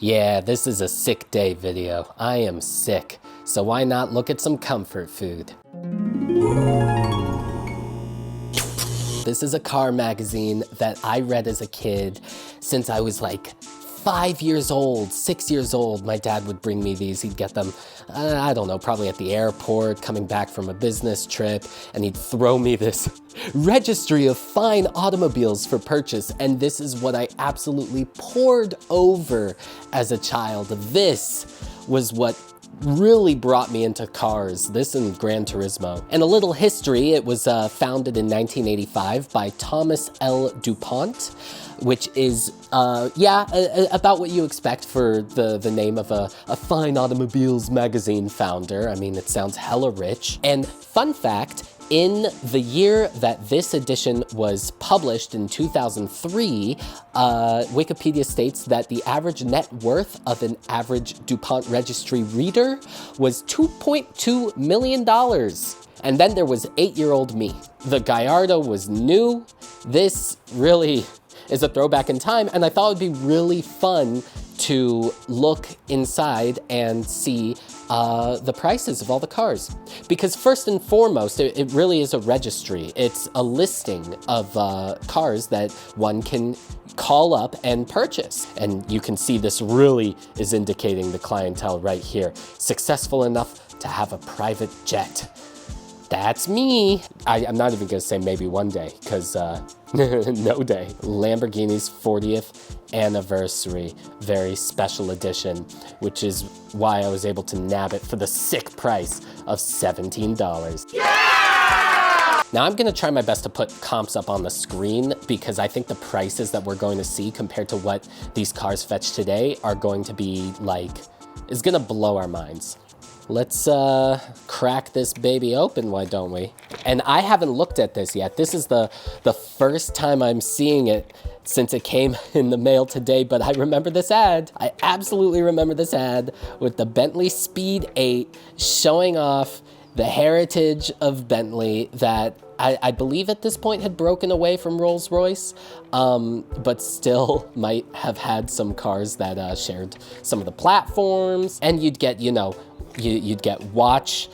Yeah, this is a sick day video. I am sick, so why not look at some comfort food? This is a car magazine that I read as a kid since I was like 5 years old, 6 years old. My dad would bring me these. He'd get them, I don't know, probably at the airport, coming back from a business trip, and he'd throw me this registry of fine automobiles for purchase. And this is what I absolutely pored over as a child. This was what really brought me into cars, this and Gran Turismo. And a little history, it was founded in 1985 by Thomas L. DuPont, which is, about what you expect for the name of a fine automobiles magazine founder. I mean, it sounds hella rich. And fun fact, in the year that this edition was published in 2003, Wikipedia states that the average net worth of an average DuPont Registry reader was $2.2 million. And then there was 8-year-old me. The Gallardo was new. This really is a throwback in time, and I thought it'd be really fun to look inside and see the prices of all the cars. Because first and foremost, it really is a registry. It's a listing of cars that one can call up and purchase. And you can see this really is indicating the clientele right here. Successful enough to have a private jet. That's me. I'm not even gonna say maybe one day, because no day. Lamborghini's 40th anniversary, very special edition, which is why I was able to nab it for the sick price of $17. Yeah! Now I'm gonna try my best to put comps up on the screen, because I think the prices that we're going to see compared to what these cars fetch today are going to be like, is gonna blow our minds. Let's crack this baby open, why don't we? And I haven't looked at this yet. This is the first time I'm seeing it since it came in the mail today, but I remember this ad. I absolutely remember this ad with the Bentley Speed 8 showing off the heritage of Bentley that I believe at this point had broken away from Rolls-Royce, but still might have had some cars that shared some of the platforms, and you'd get, you'd get watch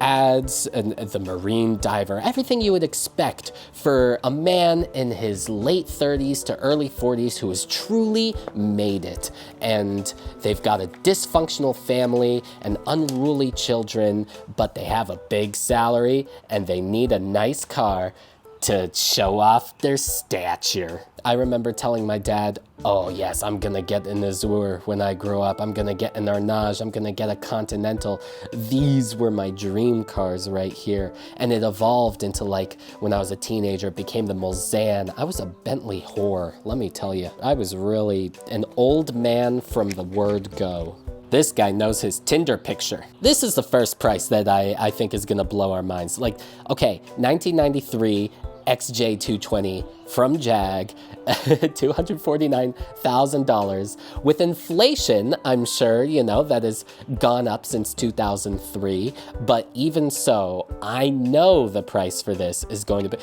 ads and the marine diver, everything you would expect for a man in his late 30s to early 40s who has truly made it. And they've got a dysfunctional family and unruly children, but they have a big salary and they need a nice car to show off their stature. I remember telling my dad, oh yes, I'm gonna get an Azure when I grow up. I'm gonna get an Arnage, I'm gonna get a Continental. These were my dream cars right here. And it evolved into, like, when I was a teenager, it became the Mulsanne. I was a Bentley whore, let me tell you. I was really an old man from the word go. This guy knows his Tinder picture. This is the first price that I think is gonna blow our minds. Like, okay, 1993 XJ220 from Jag, $249,000. With inflation, I'm sure, that has gone up since 2003, but even so, I know the price for this is going to be,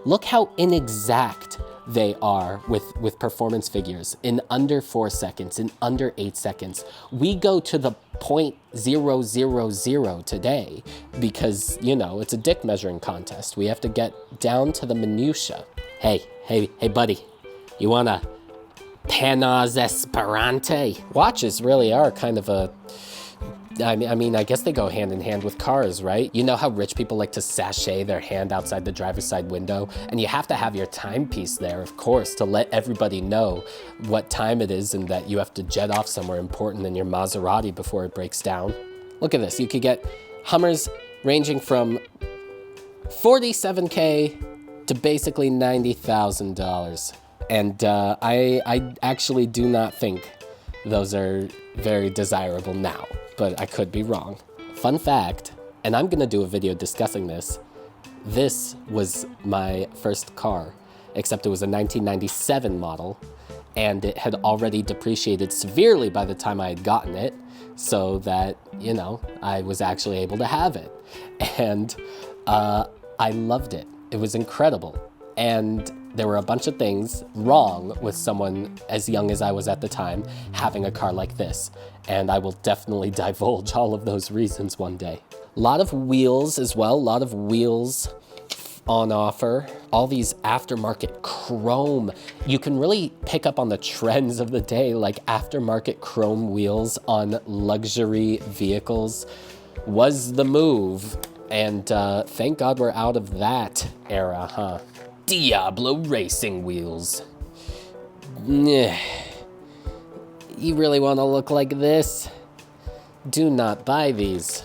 look how inexact they are with performance figures. In under 4 seconds, in under 8 seconds. We go to the 0.000 today because, it's a dick measuring contest. We have to get down to the minutia. Hey buddy, you want a Panos Esperante? Watches really are kind of a, I guess they go hand in hand with cars, right? You know how rich people like to sashay their hand outside the driver's side window? And you have to have your timepiece there, of course, to let everybody know what time it is and that you have to jet off somewhere important in your Maserati before it breaks down. Look at this. You could get Hummers ranging from $47K to basically $90,000. And I actually do not think those are very desirable now, but I could be wrong. Fun fact, and I'm gonna do a video discussing this, this was my first car, except it was a 1997 model, and it had already depreciated severely by the time I had gotten it, so that, I was actually able to have it. And I loved it. It was incredible. And there were a bunch of things wrong with someone as young as I was at the time having a car like this. And I will definitely divulge all of those reasons one day. A lot of wheels as well, a lot of wheels on offer. All these aftermarket chrome. You can really pick up on the trends of the day, like aftermarket chrome wheels on luxury vehicles was the move. And thank God we're out of that era, huh? Diablo racing wheels. You really want to look like this? Do not buy these.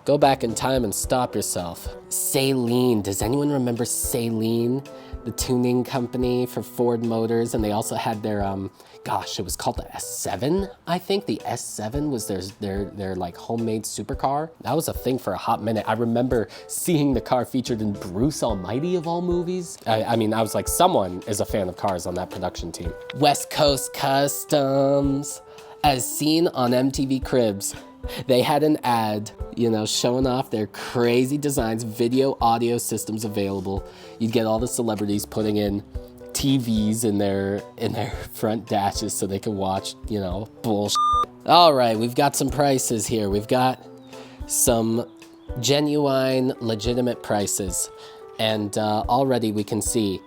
Go back in time and stop yourself. Saleen. Does anyone remember Saleen? The tuning company for Ford Motors, and they also had their it was called the S7, I think. The S7 was their like homemade supercar. That was a thing for a hot minute. I remember seeing the car featured in Bruce Almighty of all movies. I mean, I was like, someone is a fan of cars on that production team. West Coast Customs, as seen on MTV Cribs. They had an ad, showing off their crazy designs, video, audio systems available. You'd get all the celebrities putting in TVs in their front dashes so they could watch, bullshit. All right, we've got some prices here. We've got some genuine, legitimate prices. And already we can see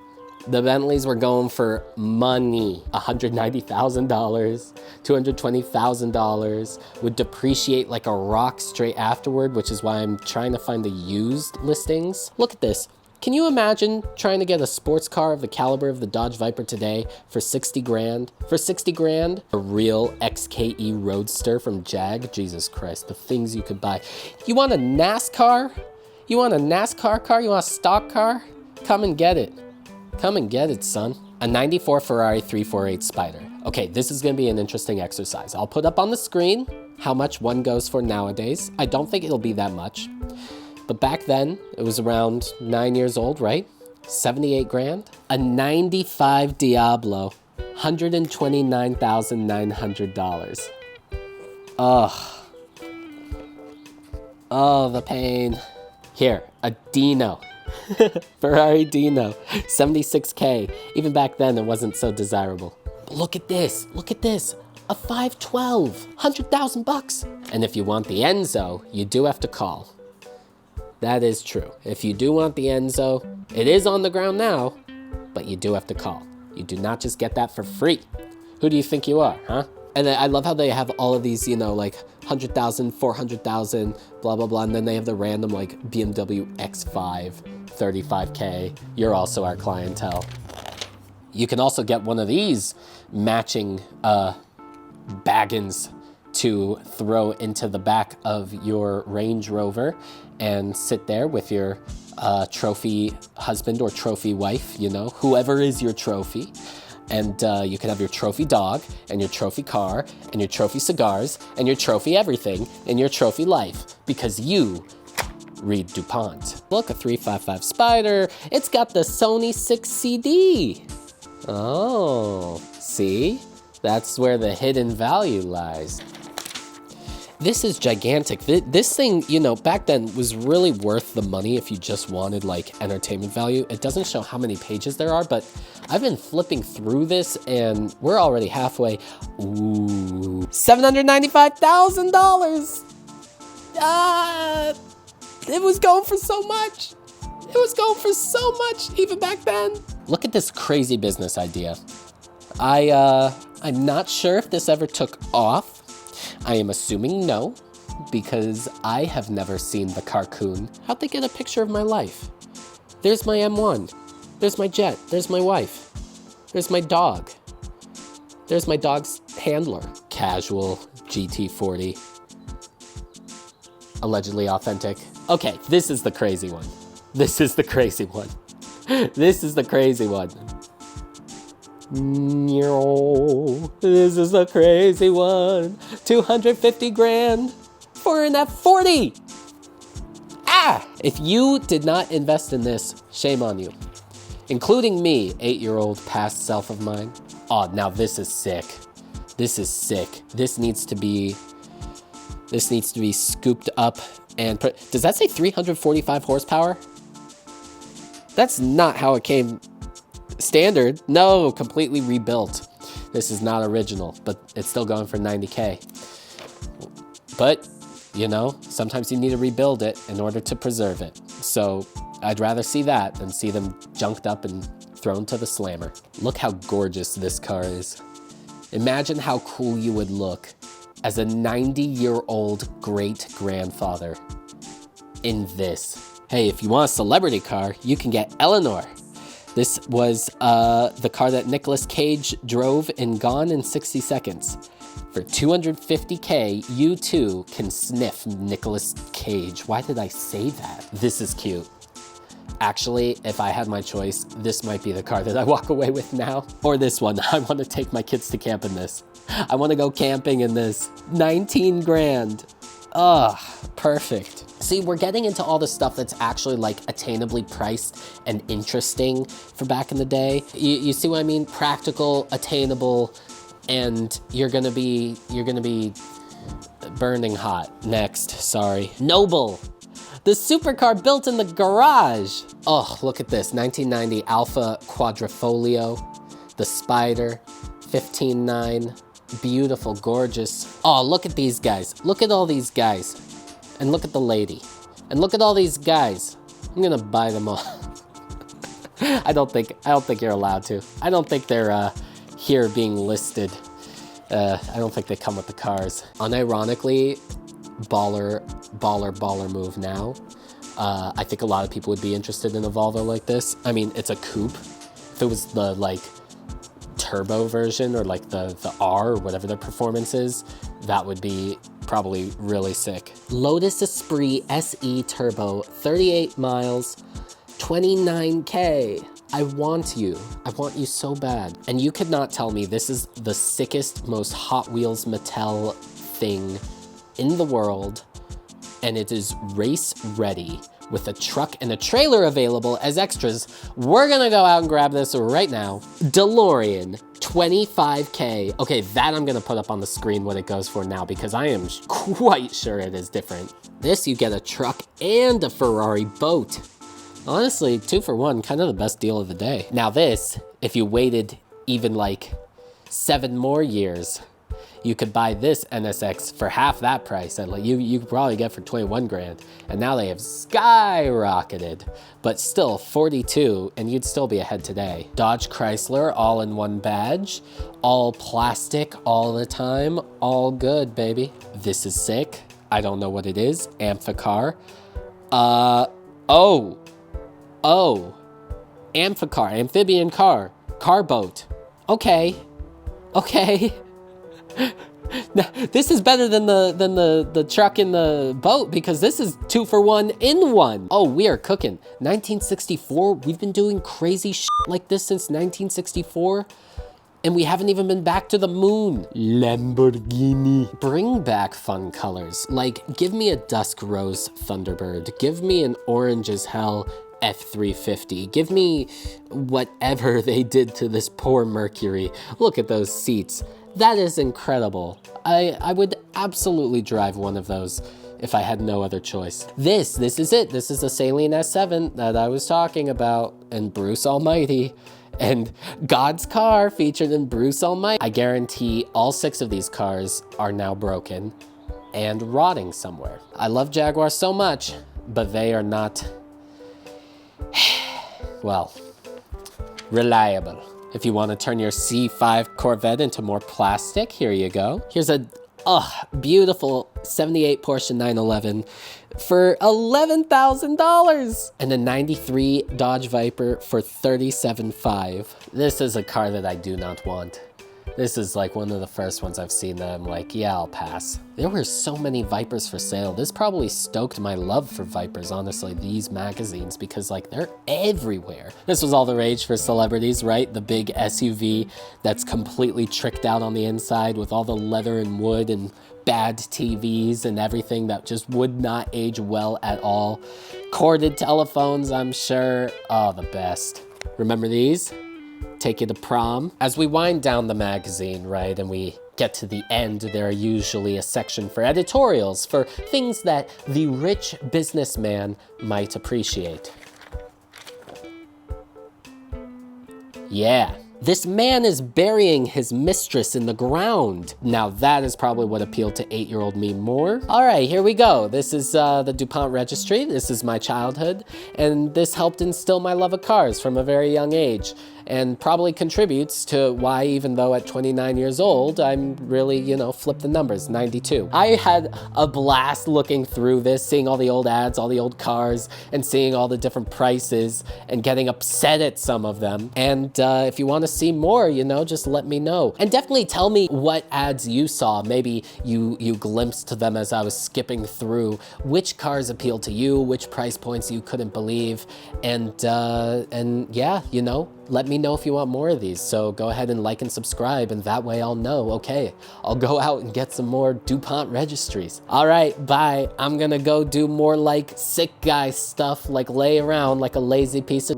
the Bentleys were going for money. $190,000, $220,000, would depreciate like a rock straight afterward, which is why I'm trying to find the used listings. Look at this. Can you imagine trying to get a sports car of the caliber of the Dodge Viper today for 60 grand? For 60 grand, a real XKE Roadster from Jag? Jesus Christ, the things you could buy. You want a NASCAR? You want a NASCAR car? You want a stock car? Come and get it. Come and get it, son. A 94 Ferrari 348 Spider. Okay, this is gonna be an interesting exercise. I'll put up on the screen how much one goes for nowadays. I don't think it'll be that much. But back then, it was around 9 years old, right? 78 grand. A 95 Diablo, $129,900. Ugh. Oh, the pain. Here, a Dino. Ferrari Dino, 76K. Even back then, it wasn't so desirable. But look at this, a 512, 100,000 bucks. And if you want the Enzo, you do have to call. That is true. If you do want the Enzo, it is on the ground now, but you do have to call. You do not just get that for free. Who do you think you are, huh? And I love how they have all of these, like 100,000, 400,000, blah, blah, blah. And then they have the random like BMW X5, 35K. You're also our clientele. You can also get one of these matching baggins to throw into the back of your Range Rover and sit there with your trophy husband or trophy wife, whoever is your trophy. And you can have your trophy dog and your trophy car and your trophy cigars and your trophy everything and your trophy life because you read DuPont. Look, a 355 Spider. It's got the Sony 6 CD. Oh, see? That's where the hidden value lies. This is gigantic. This thing, back then was really worth the money if you just wanted like entertainment value. It doesn't show how many pages there are, but I've been flipping through this and we're already halfway. Ooh, $795,000. It was going for so much. It was going for so much even back then. Look at this crazy business idea. I'm not sure if this ever took off. I am assuming no, because I have never seen the Carcoon. How'd they get a picture of my life? There's my M1. There's my jet. There's my wife. There's my dog. There's my dog's handler. Casual GT40. Allegedly authentic. Okay, this is the crazy one. This is the crazy one. This is the crazy one. This is the crazy one. 250 grand for an F40. If you did not invest in this, shame on you. Including me, 8-year-old past self of mine. Oh, now this is sick. This is sick. This needs to be scooped up and put. Does that say 345 horsepower? That's not how it came standard. No, completely rebuilt. This is not original, but it's still going for 90K. But, you know, sometimes you need to rebuild it in order to preserve it. So I'd rather see that than see them junked up and thrown to the slammer. Look how gorgeous this car is. Imagine how cool you would look as a 90-year-old great-grandfather in this. Hey, if you want a celebrity car, you can get Eleanor. This was the car that Nicolas Cage drove in Gone in 60 Seconds. For $250K, you too can sniff Nicolas Cage. Why did I say that? This is cute. Actually, if I had my choice, this might be the car that I walk away with now. Or this one. I want to take my kids to camp in this. I want to go camping in this. 19 grand. Ugh, perfect. See, we're getting into all the stuff that's actually like attainably priced and interesting for back in the day. You see what I mean? Practical, attainable, and you're gonna be burning hot. Next, sorry. Noble. The supercar built in the garage. Oh, look at this, 1990 Alfa Quadrifoglio, the Spider, 15.9, beautiful, gorgeous. Oh, look at these guys. Look at all these guys. And look at the lady. And look at all these guys. I'm gonna buy them all. I don't think you're allowed to. I don't think they're here being listed. I don't think they come with the cars. Unironically, baller move now. I think a lot of people would be interested in a Volvo like this. I mean, it's a coupe. If it was the like turbo version or like the R or whatever the performance is, that would be probably really sick. Lotus Esprit SE Turbo, 38 miles, 29K. I want you so bad. And you could not tell me this is the sickest, most Hot Wheels Mattel thing in the world, and it is race ready with a truck and a trailer available as extras. We're gonna go out and grab this right now. DeLorean, 25K. Okay, that I'm gonna put up on the screen what it goes for now because I am quite sure it is different. This, you get a truck and a Ferrari boat. Honestly, 2 for 1, kind of the best deal of the day. Now this, if you waited even like 7 more years, you could buy this NSX for half that price that like you could probably get for 21 grand. And now they have skyrocketed, but still 42 and you'd still be ahead today. Dodge Chrysler, all-in-one badge, all plastic all the time, all good, baby. This is sick. I don't know what it is. Amphicar. Amphicar, amphibian car, car boat. Okay. Now, this is better than the truck and the boat because this is 2 for 1 in 1. Oh, we are cooking. 1964, we've been doing crazy shit like this since 1964. And we haven't even been back to the moon. Lamborghini. Bring back fun colors. Like, give me a dusk rose Thunderbird. Give me an orange as hell F350. Give me whatever they did to this poor Mercury. Look at those seats. That is incredible. I would absolutely drive one of those if I had no other choice. This is it. This is the Saleen S7 that I was talking about, and Bruce Almighty. And God's car featured in Bruce Almighty. I guarantee all 6 of these cars are now broken and rotting somewhere. I love Jaguars so much, but they are not, well, reliable. If you want to turn your C5 Corvette into more plastic, here you go. Here's a beautiful 78 Porsche 911 for $11,000 and a 93 Dodge Viper for $37,500. This is a car that I do not want. This is like one of the first ones I've seen that I'm like, yeah, I'll pass. There were so many Vipers for sale. This probably stoked my love for Vipers, honestly, these magazines, because like they're everywhere. This was all the rage for celebrities, right? The big SUV that's completely tricked out on the inside with all the leather and wood and bad TVs and everything that just would not age well at all. Corded telephones, I'm sure. Oh, the best. Remember these? Take you to prom. As we wind down the magazine, right, and we get to the end, there are usually a section for editorials, for things that the rich businessman might appreciate. Yeah. This man is burying his mistress in the ground. Now that is probably what appealed to 8-year-old me more. All right, here we go. This is the DuPont Registry. This is my childhood, and this helped instill my love of cars from a very young age, and probably contributes to why, even though at 29 years old, I'm really, you know, flip the numbers, 92. I had a blast looking through this, seeing all the old ads, all the old cars, and seeing all the different prices, and getting upset at some of them. And if you want to see more, you know, just let me know. And definitely tell me what ads you saw. Maybe you glimpsed them as I was skipping through. Which cars appealed to you, which price points you couldn't believe. And yeah, you know, let me know if you want more of these. So go ahead and like and subscribe, and that way I'll know, okay, I'll go out and get some more DuPont registries. All right, bye. I'm gonna go do more like sick guy stuff, like lay around like a lazy piece of